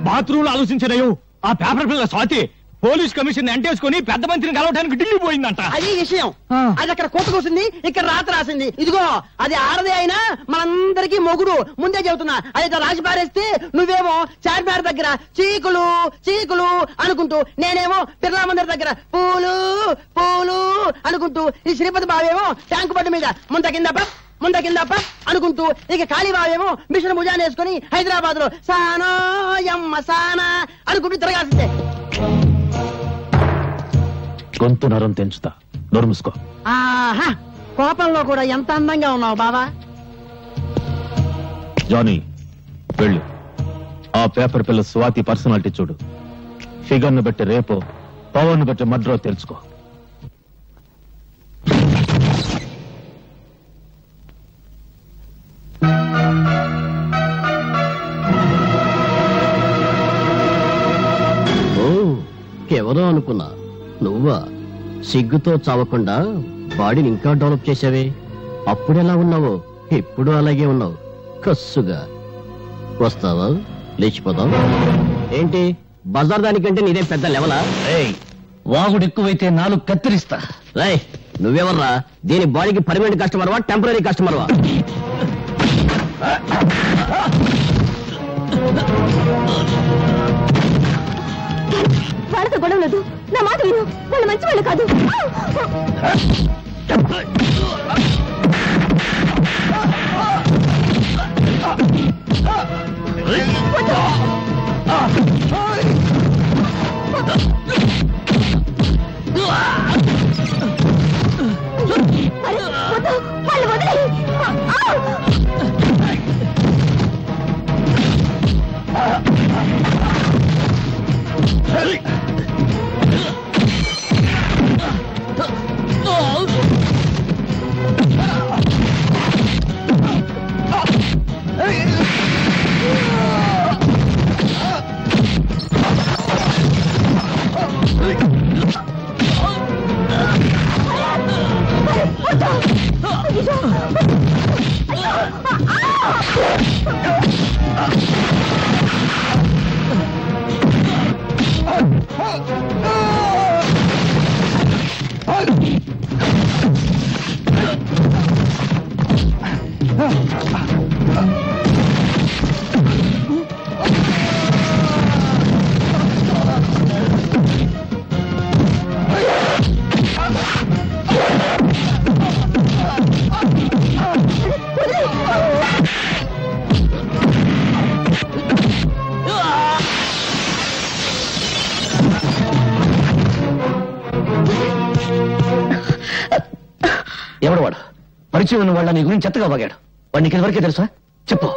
Bathroom లో ఆలోచించలేవు. ఆ paper పిల్ల స్వాతి పోలీస్ కమిషన్ ఎంటేసుకుని పెద్ద మంత్రిని కలవడానికి ఢిల్లీ పోయిందంట. అది విషయం. అది అక్కడ కోర్టు కూర్చుంది, ఇక్కడ రాత రాసింది. ఇదిగో అది ఆడదే అయినా మనందరికీ మొగుడు. ముందే చెబుతున్నా. అది రాసి పారేస్తే నువ్వేమో చార్మినార్ దగ్గర చీకులు చీకులు అనుకుంటూ, నేనేమో బిర్లా మందిర్ దగ్గర పూలు పూలు అనుకుంటూ, ఈ శ్రీపతి బావేమో ట్యాంకు బండి మీద ముంద కిందప్ప అనుకుంటూ, ఇక కాళీబావేమో మిషన్ భుజాన్ని వేసుకుని హైదరాబాద్ లో సానా యమ్మ సానా అనుకుంటూ తిరగాల్సిందే. గొంతు నరం తెంచుతా, నోరు మూసుకో. ఆహా, కోపంలో కూడా ఎంత అందంగా ఉన్నావు బావా. జానీ వెళ్ళు, ఆ పేపర్ పిల్ల స్వాతి పర్సనాలిటీ చూడు. ఫిగర్ ను బట్టి రేపో, పవర్ ను బట్టి మడ్రో తెలుసుకో. ఎవరో అనుకున్నా, నువ్వా? సిగ్గుతో చావకుండా బాడీని ఇంకా డెవలప్ చేసావే. అప్పుడెలా ఉన్నావో ఇప్పుడు అలాగే ఉన్నావు. కస్సుగా వస్తావా? లేచిపోదాం. ఏంటి బజార్ దానికంటే నీదే పెద్ద లెవలా? వాగుడు ఎక్కువైతే నాలుగు కత్తిరిస్తా. రేయ్, నువ్వెవర్రా? దీని బాడీకి పర్మనెంట్ కస్టమర్వా, టెంపరీ కస్టమర్వా? వాళ్ళతో గొడవ లేదు. నా మాట విను, వాళ్ళు మంచి వాళ్ళు కాదు. వాళ్ళు వదిలేయి. ఎవడు వాడు? పరిచయం ఉన్న వాళ్ళ నీ గురించి చెత్తగా వాగాడు. వాడు నీకు ఎవరికే తెలుసా? చెప్పు.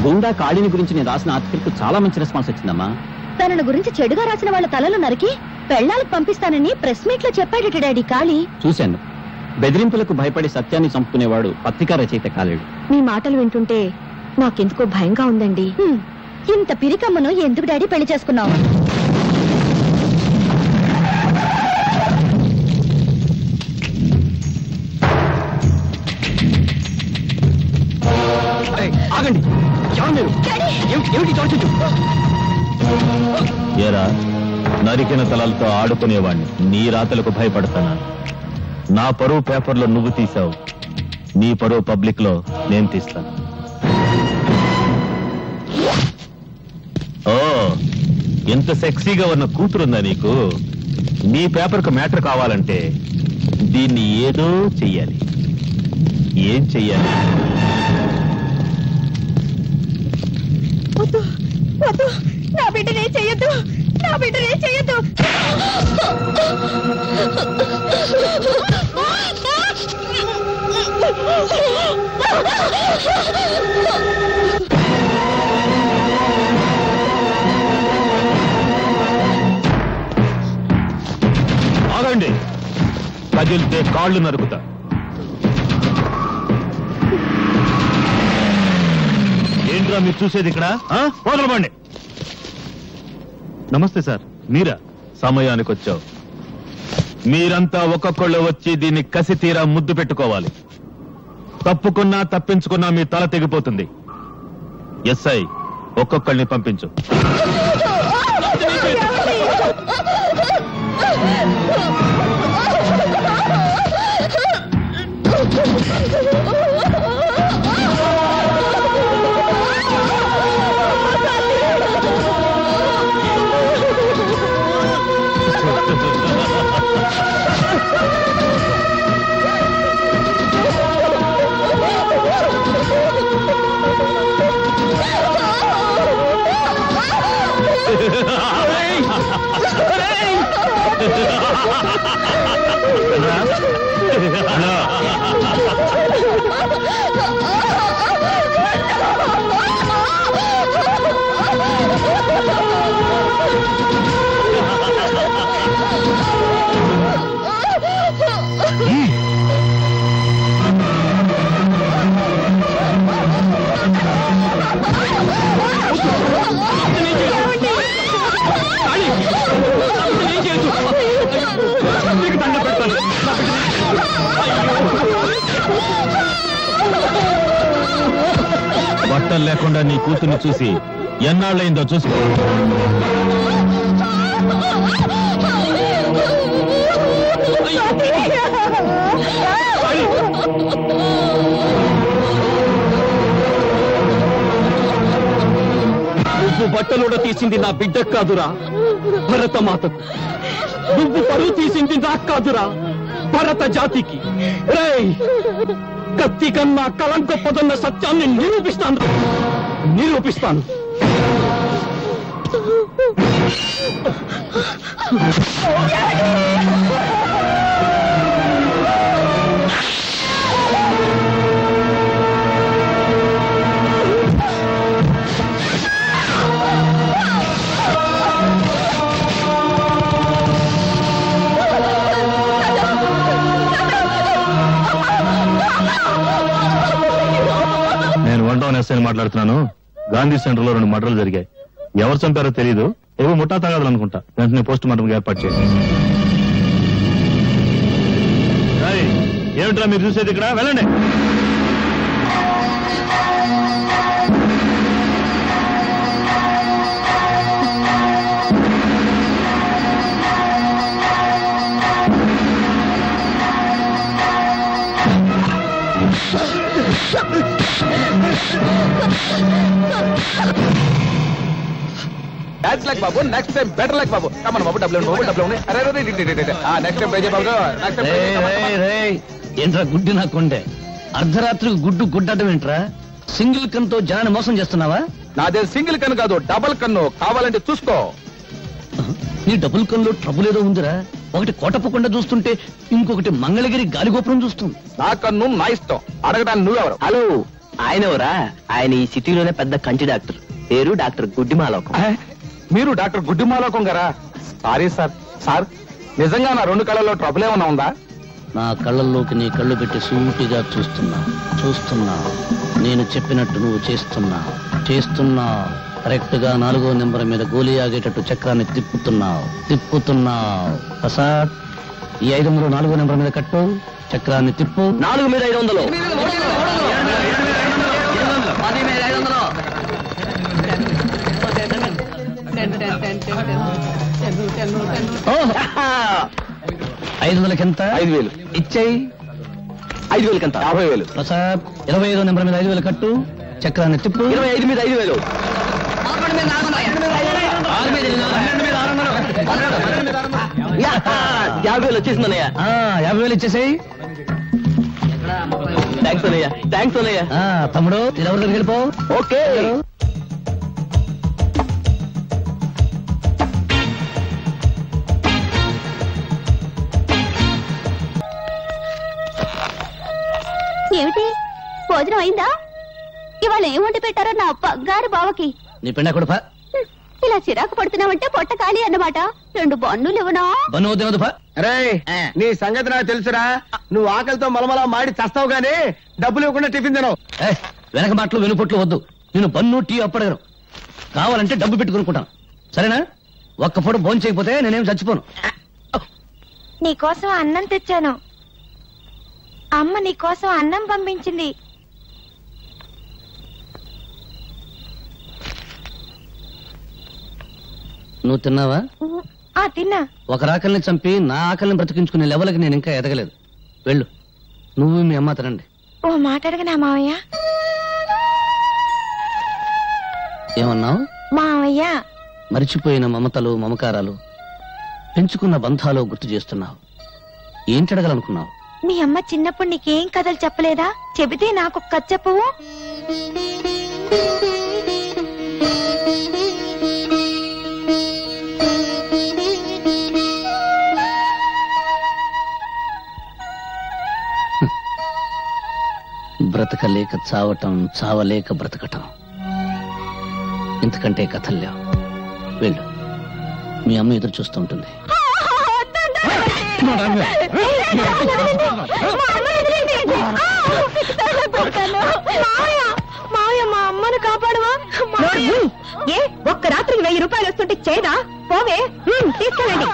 గుండా కాళీని గురించి నేను రాసిన ఆర్టికల్ కు చాలా మంచి రెస్పాన్స్ వచ్చిందమ్మా. తనను గురించి చెడుగా రాసిన వాళ్ళ తలలు నరికి పెళ్లాలకు పంపిస్తానని ప్రెస్ మీట్ లో చెప్పాడట డాడీ కాళీ. చూశాను. బెదిరింపులకు భయపడి సత్యాన్ని చంపుకునేవాడు పత్రికా రచయిత కాలేడు. మీ మాటలు వింటుంటే నాకెందుకో భయంగా ఉందండి. ఇంత పిరికమ్మను ఎందుకు డాడీ పెళ్లి చేసుకున్నావు? ఆగండి. ఏరా, నరికిన తలలతో ఆడుకునేవాణ్ణి నీ రాతలకు భయపడతానా? నా పరువు పేపర్లో నువ్వు తీసావు, నీ పరువు పబ్లిక్ లో నేను తీస్తాను. ఓ, ఎంత సెక్సీగా ఉన్న కూతురుందా నీకు? నీ పేపర్కు మ్యాటర్ కావాలంటే దీన్ని ఏదో చెయ్యాలి. ఏం చెయ్యాలి? నా బిడ్డనే చెయ్యొద్దు, నా బిడ్డనే చెయ్యొద్దు. ఆగండి, కదిలితే కాళ్ళు నరుకుతా. ఏంట్రా మీరు చూసేది ఇక్కడ? వదలబండి. నమస్తే సార్, మీరా? సమయానికి వచ్చావు. మీరంతా ఒక్కొక్కళ్ళు వచ్చి దీన్ని కసి తీరా ముద్దు పెట్టుకోవాలి. తప్పుకున్నా తప్పించుకున్నా మీ తల తెగిపోతుంది. ఎస్ఐ, ఒక్కొక్కళ్ళని పంపించు. బట్టలు లేకుండా నీ కూతుర్ని చూసి ఎన్నాళ్ళైందో చూసుకో. నువ్వు బట్టలుడ తీసింది నా బిడ్డకు కాదురా, భరత మాతకు. నువ్వు పరువు తీసింది నాకు కాదురా, భరత జాతికి. రేయ్, కత్తి కన్నా కలం గొప్పదన్న సత్యాన్ని నిరూపిస్తాను. నేను వన్ ఎస్ఐని మాట్లాడుతున్నాను. గాంధీ సెంటర్ లో 2 మర్డర్లు జరిగాయి. ఎవరు చంపారో తెలియదు. ఏవో ముఠా తగాదాలు అనుకుంటా. వెంటనే పోస్ట్ మార్టం ఏర్పాటు చేయండి. ఏమిట్రా మీరు చూసేది? ఇక్కడ వెళ్ళండి. That's like Babu. Next time better like Babu. Come on, Babu. Double. Next time Babu. Next time. ఏంట్రా గుడ్డి నాకుండే? అర్ధరాత్రికి గుడ్డటం ఏంట్రా? సింగిల్ కన్తో జనాన్ని మోసం చేస్తున్నావా? నాదే సింగిల్ కన్ను కాదు, డబుల్ కన్ను. కావాలంటే చూసుకో. నీ డబుల్ కన్నులో ట్రబుల్ ఏదో ఉందిరా. ఒకటి కోటప్పకుండా చూస్తుంటే ఇంకొకటి మంగళగిరి గాలిగోపురం చూస్తుంది. నా కన్ను నా ఇష్టం. అడగడానికి నువ్వెవరు? హలో, ఆయన ఎవరా? ఆయన ఈ సిటీలోనే పెద్ద కంటి డాక్టర్. పేరు డాక్టర్ గుడ్డిమాలోకం. మీరు డాక్టర్ గుడ్డిమాలోకం గారా? Sorry sir. సార్, నిజంగా నా 2 కళ్ళల్లో ట్రబుల్ ఏమన్నా ఉందా? నా కళ్ళల్లోకి నీ కళ్ళు పెట్టి సూటిగా చూస్తున్నా. నేను చెప్పినట్టు నువ్వు చేస్తున్నా. కరెక్ట్ గా 4వ నెంబర్ మీద గోలీ ఆగేటట్టు చక్రాన్ని తిప్పుతున్నావు. ప్రసాద్, ఈ 500 4వ నెంబర్ మీద కట్టు. చక్రాన్ని తిప్పు. 4 మీద 500. ఐదు వందలకి ఎంత? 5,000 ఇచ్చేయి. 5,000 ఎంత? 50,000. ప్రసాద్, 25వ నెంబర్ మీద 5,000 కట్టు. చక్రాన్ని తిప్పు. 25 మీద 5,000. 50,000 వచ్చేసిందన్నయ్య. 50,000 ఇచ్చేసేయి. థ్యాంక్స్ అన్నయ్య. తమ్ముడు, ఎవరి దగ్గరికి వెళ్ళిపో. ఓకే. ఏమిటి, భోజనం అయిందా? ఇవాళ ఏం వండి పెట్టారో నా బంగారు బావకి. నీ పెండ కొడుపా. ఇలా చిరాకు పడుతున్నావంటే పొట్ట ఖాళీ అన్నమాట. 2 బన్నులు ఇవ్వనా? బన్ను తినదుపా. రే, నీ సంగతి నాకు తెలుసురా. నువ్వు ఆకలితో మలమలా మాడి చస్తావు గానీ డబ్బులు ఇవ్వకుండా టిఫిన్ తినవు. వెనక మాటలు వెనుపొట్లు వద్దు. నేను బన్ను టీ అప్పడగను. కావాలంటే డబ్బు పెట్టి కొనుక్కుంటాను. సరేనా? ఒక్క పూట భోజనం చేయకపోతే నేనేం చచ్చిపోను. నీకోసం అన్నం తెచ్చాను. అమ్మ నీ కోసం అన్నం పంపించింది. నువ్వు తిన్నావా? తిన్నా. ఒక ఆకలిని చంపి నా ఆకలిని బ్రతికించుకునే లెవెల్కి నేను ఇంకా ఎదగలేదు. వెళ్ళు, నువ్వు మీ అమ్మ తినండి. ఓ మాట అడగనా మావయ్య? ఏమన్నావు? మావయ్య, మరిచిపోయిన మమతలు మమకారాలు, పెంచుకున్న బంధాలు గుర్తు చేస్తున్నావు. ఏంటి అడగాలనుకున్నావు? మీ అమ్మ చిన్నప్పుడు నీకేం కథలు చెప్పలేదా? చెబితే నాకు కథ చెప్పవు? బ్రతకలేక చావటం, చావలేక బ్రతకటం, ఇంతకంటే కథలు లేవు. వెళ్ళు, మీ అమ్మ ఎదురు చూస్తూ ఉంటుంది. మా అమ్మను కాపాడవా? ఏ ఒక్క రాత్రికి 1000 రూపాయలు వస్తుంటే చేదా? పోవే, తీసుకెళ్ళండి.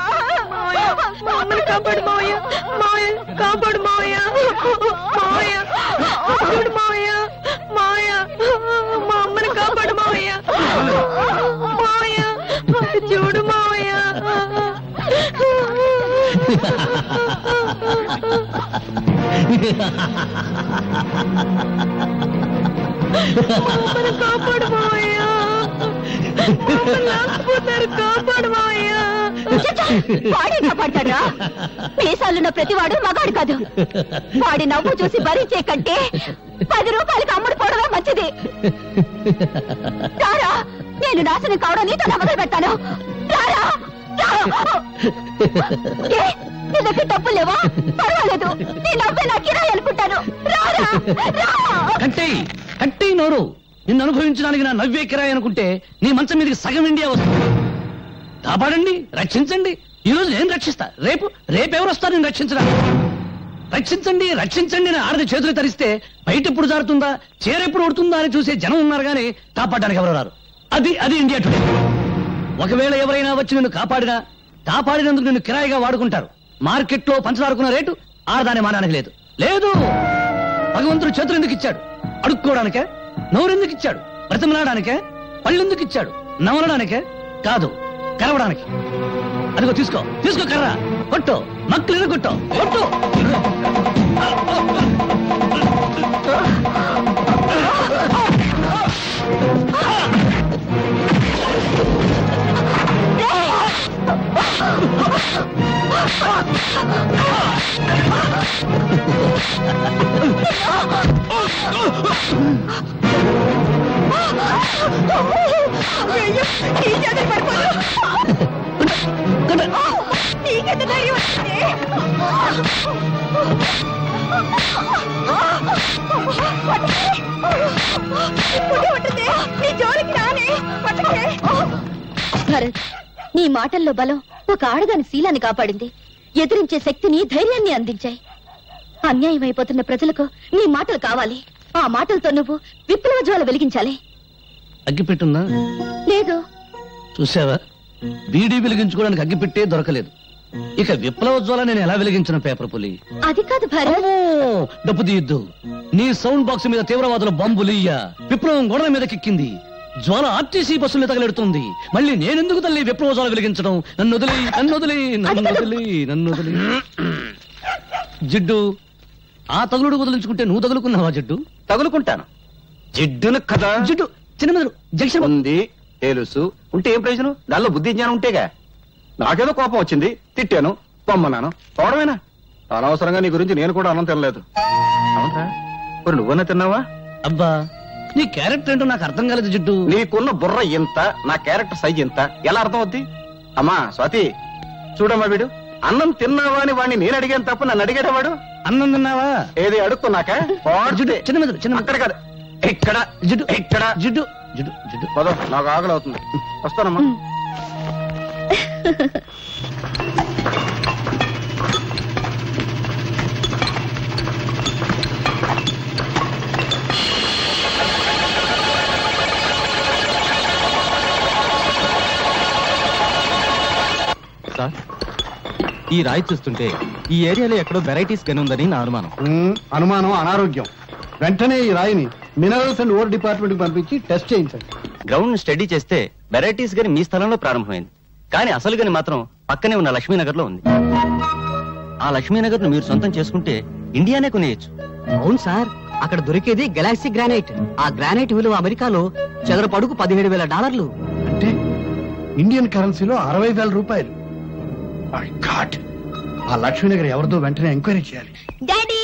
మా అమ్మను కాపాడు మావయ్య, మావయ్య కాపాడు మావయ్య, మావయ్య కాపాడు మావయ్య, మావయ్య మా అమ్మను కాపాడు మావయ్య, మావయ్య చూడు మావయ్య. కాపాడు మావయ్య, కాపాడు మావయ్య. వాడే కాపాడతాడా? మీసాలున్న ప్రతివాడు మగాడు కాదు. వాడి నవ్వు చూసి భరించే కంటే 10 రూపాయలకి అమ్ముడుపోవడమే మంచిది. రారా, నేను నాశనం కావడం నీతో మొదలు పెడతాను. రారా, నీ దగ్గర డబ్బులు లేవా? పర్వాలేదు, నీ నవ్వే నా కిరాయి అనుకుంటాను. రారా, కట్టేయి నోరు. నిన్ను అనుభవించడానికి నా నవ్వే కిరాయి అనుకుంటే నీ మంచం మీదకి సగం ఇండియా వస్తుంది. కాపాడండి, రక్షించండి. ఈ రోజు నేను రక్షిస్తా, రేపెవరు వస్తారు నేను రక్షించడానికి? రక్షించండి, రక్షించండి అని ఆడది చేతులు తరిస్తే బయట ఎప్పుడు జారుతుందా, చేరెప్పుడు ఉడుతుందా అని చూసే జనం ఉన్నారు కానీ కాపాడడానికి ఎవరు రారు. అది ఇండియా టుడే. ఒకవేళ ఎవరైనా వచ్చి నిన్ను కాపాడినందుకు నిన్ను కిరాయిగా వాడుకుంటారు. మార్కెట్లో పంచదారుకున్న రేటు ఆడదాని మానానికి లేదు. భగవంతుడు చేతులు ఎందుకు ఇచ్చాడు? అడుక్కోవడానికే? నోరెందుకు ఇచ్చాడు? బ్రతిమలాడానికే? పళ్ళెందుకు ఇచ్చాడు? నమలడానికే కాదు, కరవడానికి. అదిగో తీసుకో కర్ర, కొట్టు, మక్కలు కొట్టు. భరత్, నీ మాటల్లో బలం ఒక ఆడదాని శీలాన్ని కాపాడింది. ఎదిరించే శక్తిని, ధైర్యాన్ని అందించాయి. అన్యాయం అయిపోతున్న ప్రజలకు నీ మాటలు కావాలి. ఆ మాటలతో నువ్వు విప్లవ జ్వాల వెలిగించాలి. అగ్గిపెట్టుందా? లేదు. చూసావా, బీడీ వెలిగించుకోవడానికి అగ్గిపెట్టే దొరకలేదు. ఇక విప్లవోజ్వల నేను ఎలా వెలిగించిన పేపర్ పులి? అది కాదు భరత్. డబ్బు తీయద్దు. నీ సౌండ్ బాక్స్ మీద తీవ్రవాదుల బాంబులియ్య విప్లవం గోడల మీద కిక్కింది. జ్వాల ఆర్టీసీ బస్సులు తగలెడుతుంది. మళ్ళీ నేనెందుకు తల్లి విప్లవోజ్వల వెలిగించడం? నన్ను వదిలి. జిడ్డు, ఆ తగులుడు వదిలించుకుంటే నువ్వు తగులుకున్నావా? జిడ్డు, తగులుకుంటాను. జిడ్డును కదా. జిడ్డు చిన్న మెదడు జంక్షన్ ఉంది, తెలుసు. ఉంటే ఏం ప్రయోజనం? దానిలో బుద్ధి జ్ఞానం ఉంటేగా. నాకేదో కోపం వచ్చింది, తిట్టాను, పొమ్మన్నాను. పోవడమేనా? అనవసరంగా నీ గురించి నేను కూడా అన్నం తినలేదు. అవునా? మరి నువ్వన్నా తిన్నావా? అబ్బా, నీ క్యారెక్టర్ ఏంటో నాకు అర్థం కాలేదు జిడ్డు. నీకున్న బుర్ర ఇంత, నా క్యారెక్టర్ సైజ్ ఇంత, ఎలా అర్థం అవుద్ది? అమ్మా స్వాతి, చూడమ్మా, వీడు అన్నం తిన్నావా అని వాడిని నేను అడిగాను తప్ప నన్ను అడిగాడు వాడు. అన్నం తిన్నావా ఏది అడుక్కున్నాక? చిన్న మెదడు చిన్న అక్కడ కాదు, ఇక్కడ జిడ్డు, ఇక్కడ జిడ్డు జిడ్డు జిడ్డు. పదో, నాకు ఆకలి అవుతుంది, వస్తానమ్మా. సార్, ఈ రాయి చూస్తుంటే ఈ ఏరియాలో ఎక్కడో వెరైటీస్ గని ఉందని నా అనుమానం. అనుమానం అనారోగ్యం. వెంటనే ఈ రాయిని మినరల్స్ అండ్ ఓర్ డిపార్ట్మెంట్ కి పంపించి టెస్ట్ చేయించండి. గ్రౌండ్ స్టడీ చేస్తే వెరైటీస్ గని మీ స్థలంలో ప్రారంభమైంది, కానీ అసలు గని మాత్రం పక్కనే ఉన్న లక్ష్మీనగర్ లో ఉంది. ఆ లక్ష్మీనగర్ ను మీరు సొంతం చేసుకుంటే ఇండియానే కొనేయచ్చు. అవును సార్, అక్కడ దొరికేది గెలాక్సీ గ్రానైట్. ఆ గ్రానైట్ విలువ అమెరికాలో చదరపు అడుగు $17,000. అంటే ఇండియన్ కరెన్సీలో 60,000 రూపాయలు. మై గాడ్, ఆ లక్ష్మీనగర్ ఎవరిదో వెంటనే ఎంక్వైరీ చేయాలి. డాడీ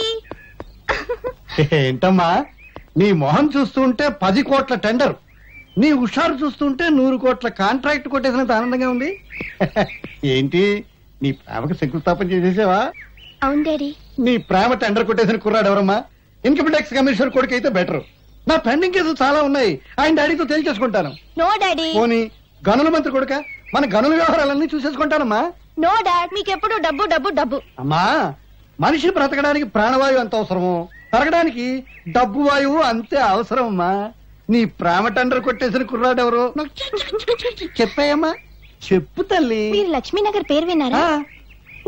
ఏంటమ్మా, నీ మొహం చూస్తుంటే 10 కోట్ల టెండర్, నీ హుషారు చూస్తుంటే 100 కోట్ల కాంట్రాక్ట్ కొట్టేసినంత ఆనందంగా ఉంది. ఏంటి, నీ ప్రేమకు శంకుస్థాపన చేసేసావా? అవును డాడీ. నీ ప్రేమ టెండర్ కొట్టేసిన కుర్రాడు ఎవరమ్మా? ఇన్కమ్ ట్యాక్స్ కమిషనర్ కొడుకు అయితే బెటర్. నా పెండింగ్ కేసులు చాలా ఉన్నాయి, ఆయన డాడీతో తేల్చేసుకుంటాను. No daddy. పోనీ గనుల మంత్రి కొడుక, మన గనుల వ్యవహారాలన్నీ చూసేసుకుంటానమ్మా. నో డాడ్, మీకెప్పుడు డబ్బు డబ్బు డబ్బు. అమ్మా, మనిషి బ్రతకడానికి ప్రాణవాయువు ఎంత అవసరమో తరగడానికి డబ్బు వాయువు అంతే అవసరం అమ్మా. నీ ప్రేమ టెండర్ కొట్టేసిన కుర్రాడు ఎవరు చెప్పాయమ్మా? చెప్పు తల్లి. మీరు లక్ష్మీనగర్ పేరు విన్నారా?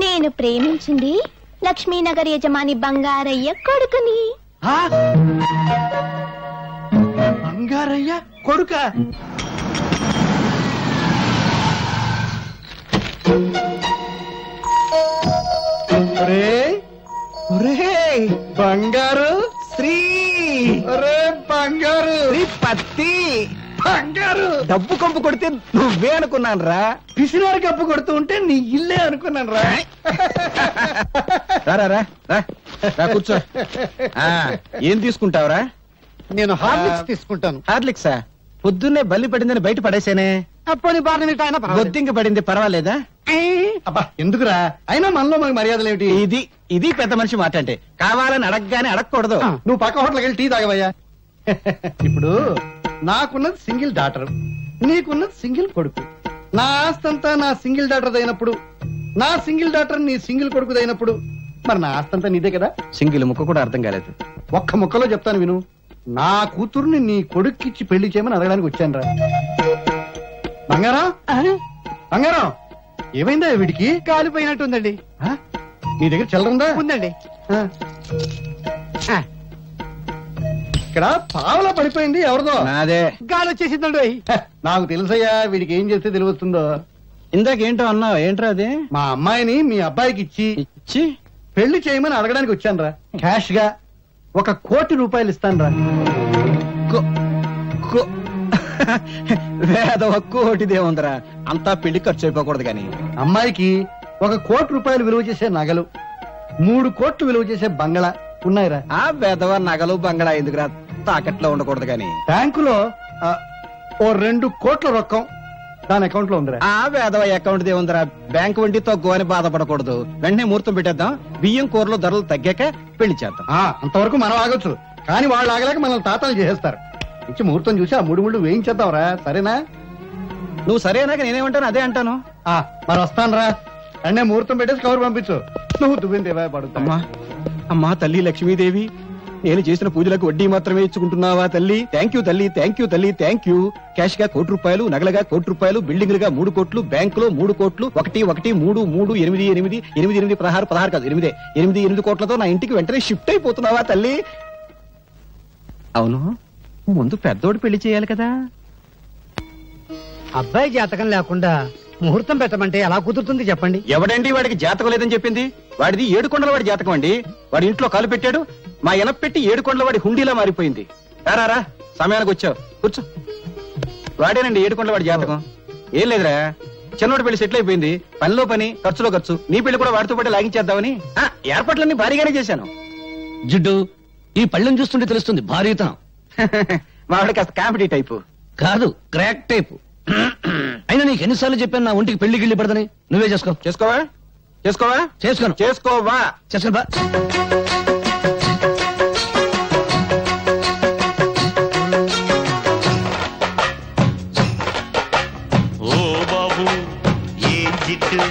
నేను ప్రేమించింది లక్ష్మీనగర్ యజమాని బంగారయ్య కొడుకుని. బంగారయ్య కొడుక? బంగారు శ్రీ బంగారు పత్తి బంగారు డబ్బు కంపు కొడితే నువ్వే అనుకున్నాను రా. పిసినారు కప్పు కొడుతూ ఉంటే నీ ఇల్లే అనుకున్నాను రా. కూర్చో. ఏం తీసుకుంటావురా? నేను హార్లిక్స్ తీసుకుంటాను. హార్లిక్సా? పొద్దున్నే బల్లి పడిందని బయట పడేసేనే. అప్పుడు బొద్దింక పడింది, పర్వాలేదా? అబ్బా ఎందుకురా, అయినా మనలో మనకి మర్యాదలు ఏమిటి? ఇది పెద్ద మనిషి మాట అంటే. కావాలని అడగగానే అడగకూడదు. నువ్వు పక్క హోటల్కి వెళ్ళి టీ తాగవయ్యా. ఇప్పుడు నాకున్నది సింగిల్ డాటర్, నీకున్నది సింగిల్ కొడుకు. నా ఆస్తంతా నా సింగిల్ డాటర్ అయినప్పుడు, నా సింగిల్ డాటర్ నీ సింగిల్ కొడుకు అయినప్పుడు, మరి నా ఆస్తంతా నీదే కదా. సింగిల్ ముక్క కూడా అర్థం కాలేదు. ఒక్క ముక్కలో చెప్తాను విను. నా కూతుర్ని నీ కొడుక్కిచ్చి పెళ్లి చేయమని అడగడానికి వచ్చాను రా. బంగారం, బంగారం, ఏమైందా వీడికి? కాలిపోయినట్టుందండి. నీ దగ్గర చిల్లరుందా? ఉందండి. ఇక్కడ పావలా పడిపోయింది, ఎవరిదో? నాదే. గాలి వచ్చేసిందండి. నాకు తెలుసయ్యా, వీడికి ఏం చేస్తే తెలివస్తుందో. ఇందాకేంటో అన్నావు, ఏంట్రా అది? మా అమ్మాయిని మీ అబ్బాయికి ఇచ్చి పెళ్లి చేయమని అడగడానికి వచ్చాను రా. క్యాష్ గా 1 కోటి రూపాయలు ఇస్తాను రా. కోటిదేముందిరా, అంతా పెళ్లి ఖర్చు అయిపోకూడదు గాని. అమ్మాయికి 1 కోటి రూపాయలు విలువ చేసే నగలు, 3 కోట్లు విలువ చేసే బంగళా ఉన్నాయిరా. ఆ వేదవ నగలు బంగళా ఎందుకురా, తాకట్లో ఉండకూడదు గాని. బ్యాంకులో ఓ 2 కోట్ల రొక్కం దాని అకౌంట్ లో ఉందిరా. ఆ వేదవ అకౌంట్ దేవుందిరా, బ్యాంకు వడ్డీ తక్కువ అని బాధపడకూడదు. వెంటనే ముహూర్తం పెట్టేద్దాం, బియ్యం కూరలో ధరలు తగ్గాక పెళ్లి చేద్దాం. అంతవరకు మనం ఆగొచ్చు, కానీ వాళ్ళు ఆగలేక మనల్ని తాతాలు చేసేస్తారు. ఇచ్చి ముహూర్తం చూసి ఆ 3 ముళ్ళు వేయించేద్దాంరా, సరేనా? నువ్వు సరేనాక నేనేమంటాను అదే అంటాను. మరి వస్తాను రా. అన్నే ముహూర్తం పెట్టేసి కవర్ పంపించు. నువ్వు దువ్విందేవా పడుతున్నా. అమ్మా తల్లి లక్ష్మీదేవి, నేను చేసిన పూజలకు వడ్డీ మాత్రమే ఇచ్చుకుంటున్నావా తల్లి? థ్యాంక్ యూ తల్లి, థ్యాంక్ యూ తల్లి, థ్యాంక్ యూ. క్యాష్ గా 1 కోటి రూపాయలు, నగలగా 1 కోటి రూపాయలు, బిల్డింగ్లుగా 3 కోట్లు, బ్యాంకులో 3 కోట్లు, 1 1 3 3 8 8 8 8 16 కాదు 8 కోట్లతో నా ఇంటికి వెంటనే షిఫ్ట్ అయిపోతున్నావా తల్లి? అవును, ముందు పెద్దోడు పెళ్లి చేయాలి కదా. అబ్బాయి జాతకం లేకుండా ముహూర్తం పెట్టమంటే ఎలా కుదురుతుంది చెప్పండి? ఎవడండి వాడికి జాతకం లేదని చెప్పింది? వాడిది 7 కొండల వాడి జాతకం అండి. వాడి ఇంట్లో కాలు పెట్టాడు, మా ఎనప్ పెట్టి 7 కొండల వాడి హుండీలా మారిపోయింది. రారా, సమయానికి వచ్చావు, కూర్చో. వాడేనండి 7 కొండల వాడి జాతకం. ఏం లేదురా, చిన్నోడి పెళ్లి సెటిల్ అయిపోయింది. పనిలో పని, ఖర్చులో ఖర్చు. నీ పెళ్లి కూడా వాడితో పాటు లాగించేద్దామని ఏర్పాట్లన్నీ భారీగానే చేశాను. జిడ్డు, ఈ పళ్ళెం చూస్తుంటే తెలుస్తుంది భారీతనం. వాడి కాస్త కామెడీ టైపు కాదు, క్రాక్ టైపు. అయినా నీకు ఎన్నిసార్లు చెప్పాను నా ఒంటికి పెళ్లి గిళ్ళి పడదని. నువ్వే చేసుకోవా చేసుకోను బా. ఓ బాబు ఏ జిట్టు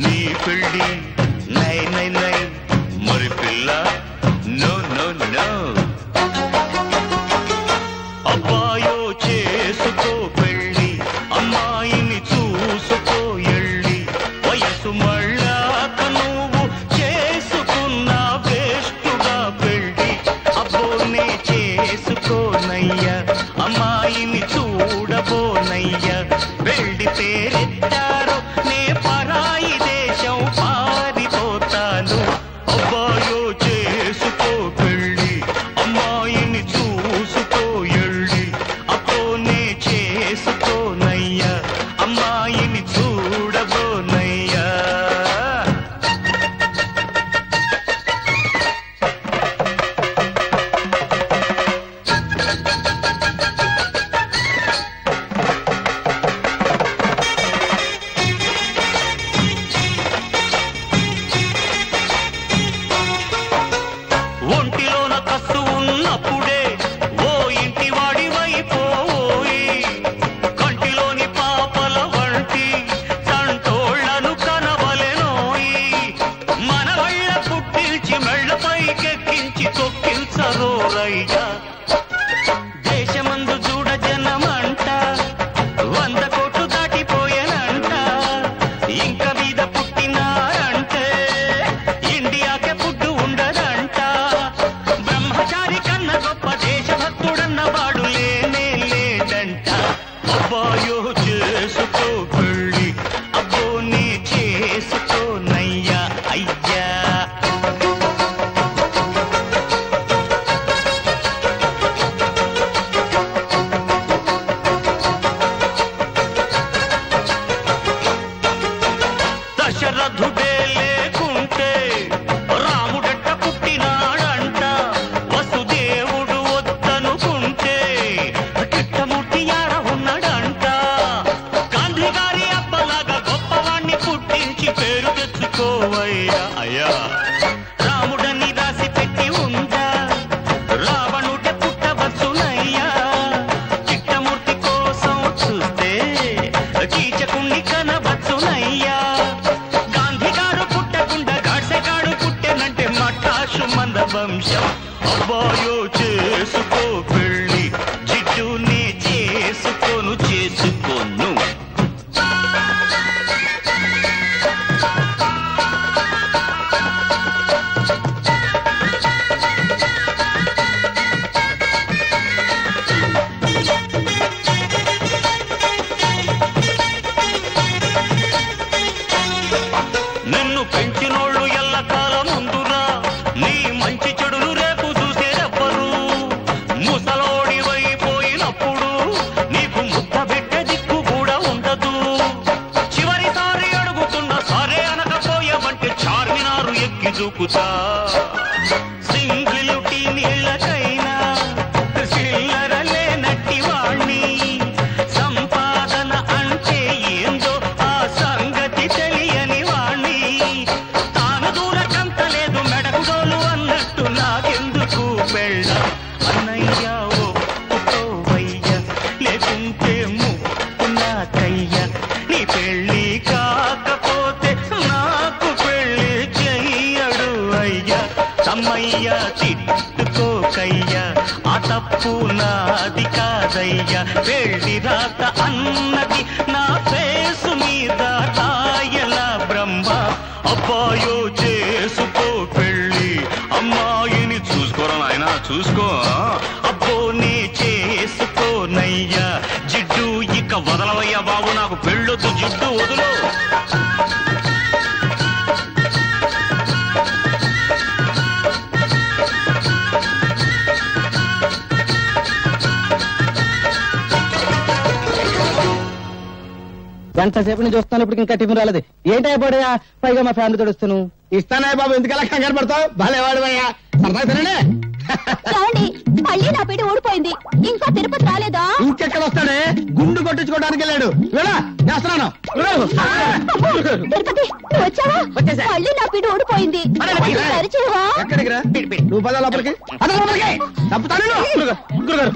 నీ పెళ్లి నై నై నై మరి పిల్ల నో నో నో. అబ్బాయో చేసుకో పెళ్లి, అమ్మాయిని చూసుకో ఎళ్ళి, వయసు మళ్ళా చేసుకోరయ్యా దేశమందు చూడ జనమంట 100 కోట్లు దాటిపోయేనంట ఇంకా మీద పుట్టినారంటే ఇండియాకే ఫుడ్ ఉండదంట బ్రహ్మచారి కన్న గొప్ప దేశభక్తుడన్న వాడు లేనే లేదంట అబ్బాయో చేసుకో పెళ్ళి అబ్బో నీ చేసుకోనయ్యా అయ్యా దశరథుడే లేకుంటే రాముడెట్ట పుట్టినాడంట వసుదేవుడు వద్దనుకుంటే కిట్టమూర్తి యాడ ఉన్నాడంట గాంధీ గారి అబ్బలాగా గొప్పవాణ్ణి పుట్టించి పేరు తెచ్చుకోవయ్యా అయ్యా రాముడని రాసి పెట్టి ఉందా రావణుడే పుట్టవచ్చునయ్యా కిట్టమూర్తి కోసం చూస్తే కీచకుణ్ణి కనవచ్చునయ్యా గాంధీ గారు పుట్టకుండా గాడ్సెగాడు పుట్టెనంటే మఠాషు మంద వంశం అబ్బాయో చేసుకో పెళ్ళి జిడ్డునే చేసుకోను చేసుకోను నిన్ను పెంచినోళ్ళు ఎల్లకాలం ఉందురా నీ మంచి చెడులు రేపు చూసేదెవ్వరు ముసలోడివైపోయినప్పుడు నీకు ముద్ద పెట్టే దిక్కు కూడా ఉండదు చివరిసారి అడుగుతున్న సరే అనకపోయావంటే చార్మినారు ఎక్కి దూకుతా సింగిలుటి నీళ్ళకైనా చిల్లర లేనట్టి వాణ్ణి సంపాదన అంటే ఏందో ఆ సంగతి తెలియని వాణ్ణి తాను దూరకంత లేదు మెడకుడోలు అన్నట్టు నాకెందుకు పెళ్ళ అన్నయ్యా ఒప్పుకోవయ్య లేకుంటే ముక్కున్నాకయ్య నీ పెళ్ళి కాకపోతే నాకు పెళ్ళి చెయ్యడు అయ్యా తమ్మయ్య తిట్టుకోకయ్యా ఆ తప్పు నాది కాదయ్యా పెళ్ళి రాత అన్నది నా ఫేసు మీద తాయల బ్రహ్మ అబ్బాయో చేసుకో పెళ్ళి అమ్మాయిని చూసుకోరా నాయనా చూసుకో అబ్బో నే చేసుకోనయ్యా జిడ్డు ఇక వదలవయ్యా బాబు నాకు పెళ్ళొద్దు జిడ్డు వదులు గంట సేపు నుంచి చూస్తాను ఇప్పుడు ఇంకా టిఫిన్ రాలేదు ఏంటైపోయా పైగా మా ఫ్యామిలీ తోడుస్తాను ఇస్తానయ్య బాబు ఎందుకలా కంగారు పడతావు భలేవాడువయ్యా సరదా సరేనే మళ్ళీ నా పీట ఊడిపోయింది ఇంకా తిరుపతి రాలేదా ఇంకెక్కడ వస్తాడే గుండు కొట్టించుకోవడానికి వెళ్ళాడు చేస్తున్నాను తిరుపతి నువ్వు వచ్చావా మళ్ళీ నా పీట ఊడిపోయింది సరిచేవా ఎక్కడికి రా నువ్వు పద లోపలికి గురుగారు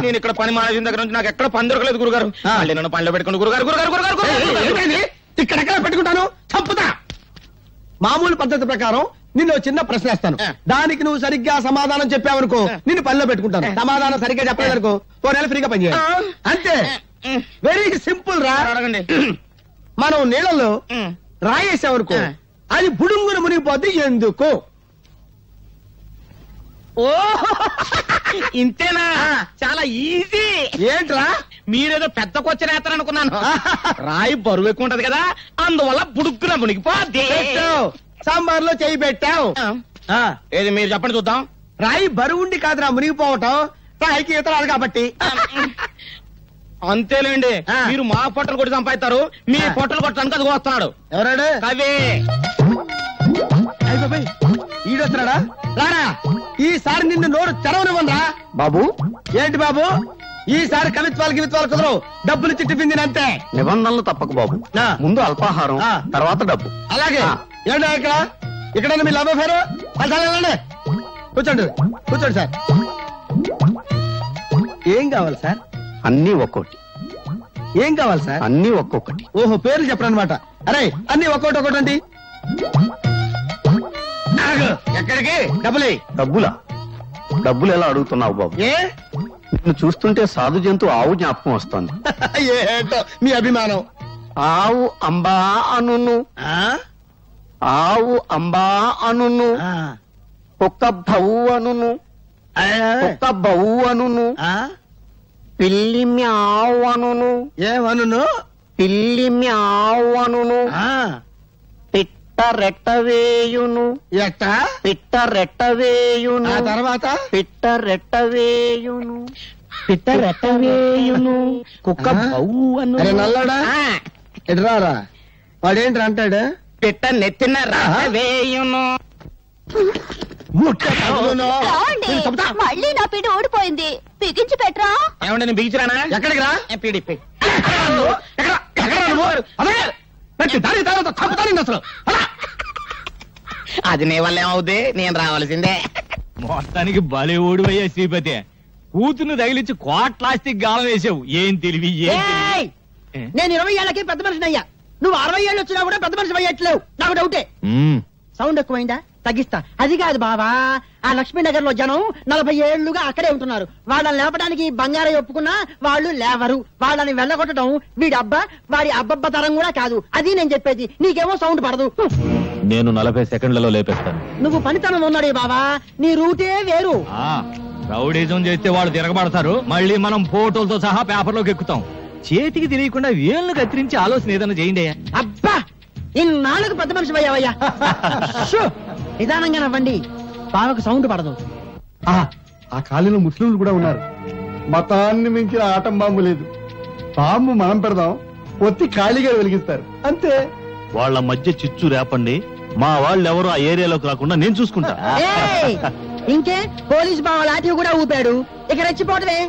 నేను ఇక్కడ పని మానేసిన దగ్గర నుంచి నాకు ఎక్కడ పని దొరకలేదు గురుగారు మళ్ళీ నన్ను పనిలో పెట్టుకుని గురుగారు ఇక్కడెక్కడ పెట్టుకుంటాను చంపుతా మామూలు పద్ధతి ప్రకారం నిన్ను చిన్న ప్రశ్న వేస్తాను దానికి నువ్వు సరిగ్గా సమాధానం చెప్పావనుకో నిన్ను పనిలో పెట్టుకుంటాను సమాధానం సరిగ్గా చెప్పలేదనుకో 4 నెలలు ఫ్రీగా పనిచేయాలి అంతే వెరీ సింపుల్ రా అడగండి మనం నీళ్ళలో రాయేసావనుకో అది బుడుంగును మునిగిపోద్ది ఎందుకు ఓ ఇంతేనా చాలా ఈజీ ఏంట్రా మీరేదో పెద్ద కొచ్చిన అనుకున్నాను రాయి బరువు ఎక్కువ ఉంటది కదా అందువల్ల బుడుక్కున మునిగిపోద్ది సాంబార్లో చేయి పెట్టావు ఏది మీరు చెప్పండి చూద్దాం రాయి బరువుండి కాదురా మునిగిపోవటం రాయికి ఈత రాదు కాబట్టి అంతేలేండి మీరు మా పొట్టలు కొట్టి సంపాదిస్తారు మీ పొట్టలు కొట్టడానికి అది వస్తున్నాడు ఎవరాడు కవి ఈడొస్తున్నాడా రారా ఈసారి నిన్ను నోరు తెరవనివ్వనరా బాబు ఏంటి బాబు ఈసారి కవిత్వాలు కుదరవు డబ్బులు టిఫిన్ తినంతే నిబంధనలు తప్పక బాబు ముందు అల్పాహారం తర్వాత డబ్బు అలాగే ఏంటో ఇక్కడ మీ లవ్ అఫేరు కూర్చోండి సార్ ఏం కావాలి సార్ అన్ని ఒక్కోటి ఏం కావాలి సార్ అన్ని ఒక్కొక్కటి ఓహో పేర్లు చెప్పరనమాట అరే అన్ని ఒక్కోటి అండి ఎక్కడికి డబ్బులే డబ్బులా డబ్బులు ఎలా అడుగుతున్నావు బాబు? ఏ నిన్ను చూస్తుంటే సాధు జంతు ఆవు జ్ఞాపకం వస్తుంది. ఏటో మీ అభిమానం. ఆవు అంబా అనును, ఆ? ఆవు అంబా అనును, ఆ. కుక్క భవు అనును, కుక్క బవు అనును, ఆ? పిల్లి మ్యావు అనును, ఏమను? పిల్లి మ్యావు అనును, ఆ. పిట్ట రెట్టవేయును, ఎట్ట? పిట్ట రెట్టవేయును, ఆ తర్వాత పిట్ట రెట్టవేయును, పిట్ట రెట్టవేయును, కుక్క బవు అను. అరే నల్లడా ఎదురారా వాడేంటి అంటాడు? పిట్ట నెత్తిన రట్టవేయును. రావండి. మళ్ళీ నా పిండి ఓడిపోయింది, బిగించి పెట్టరా. ఏమంటే నేను బిగించరానా? ఎక్కడికి రా? పీడిపి అది నీ వల్ల ఏమవుద్ది? నేను రావాల్సిందే. మొత్తానికి బలే ఓడివయ్యా శ్రీపతి. కూతుర్ని తగిలించి కోట్లాస్తికి గాలం వేసావు. ఏం తెలివి ఏం తెలివి. ఏయ్! నేను 20 ఏళ్ళకి పెద్ద మనిషిని అయ్యా. నువ్వు 60 ఏళ్ళు వచ్చినా కూడా పెద్ద మనిషి అయ్యట్లేవు. నాకు డౌటే. సౌండ్ ఎక్కువైందా? తగ్గిస్తా. అది కాదు బావా, ఆ లక్ష్మీనగర్ లో జనం 40 ఏళ్లుగా అక్కడే ఉంటున్నారు. వాళ్ళని లేపడానికి బంగారం ఒప్పుకున్నా వాళ్ళు లేవరు. వాళ్ళని వెళ్ళగొట్టడం వీడి అబ్బా వాడి అబ్బబ్బ తరం కూడా కాదు. అది నేను చెప్పేది. నీకేమో సౌండ్ పడదు. నేను 40 సెకండ్లలో లేపేస్తాను. నువ్వు పనితనం ఉన్నాడే బావా, నీ రూటే వేరు. రౌడీజం చేస్తే వాళ్ళు తిరగబడతారు. మళ్ళీ మనం ఫోటోలతో సహా పేపర్లోకి ఎక్కుతాం. చేతికి తెలియకుండా వేళ్లు కత్తిరించి ఆలోచన ఏదైనా చేయండి. అబ్బా ఇన్నాళ్ళకు పెద్ద మనిషి అయ్యావయ్యా. నిదానంగా నవ్వండి, బావకు సౌండ్ పడదు. ఆ కాలనీలో ముస్లింలు కూడా ఉన్నారు. మతాన్ని మించిన ఆటం బాంబు లేదు. బాంబు మనం పెడదాం, ఒత్తి ఖాళీగా వెలిగిస్తారు అంతే. వాళ్ళ మధ్య చిచ్చు రేపండి. మా వాళ్ళు ఎవరు ఆ ఏరియాలోకి రాకుండా నేను చూసుకుంటా. ఏయ్! ఇంకే పోలీస్ బావ లాఠీ కూడా ఊపాడు. ఇక రెచ్చిపోవటమే.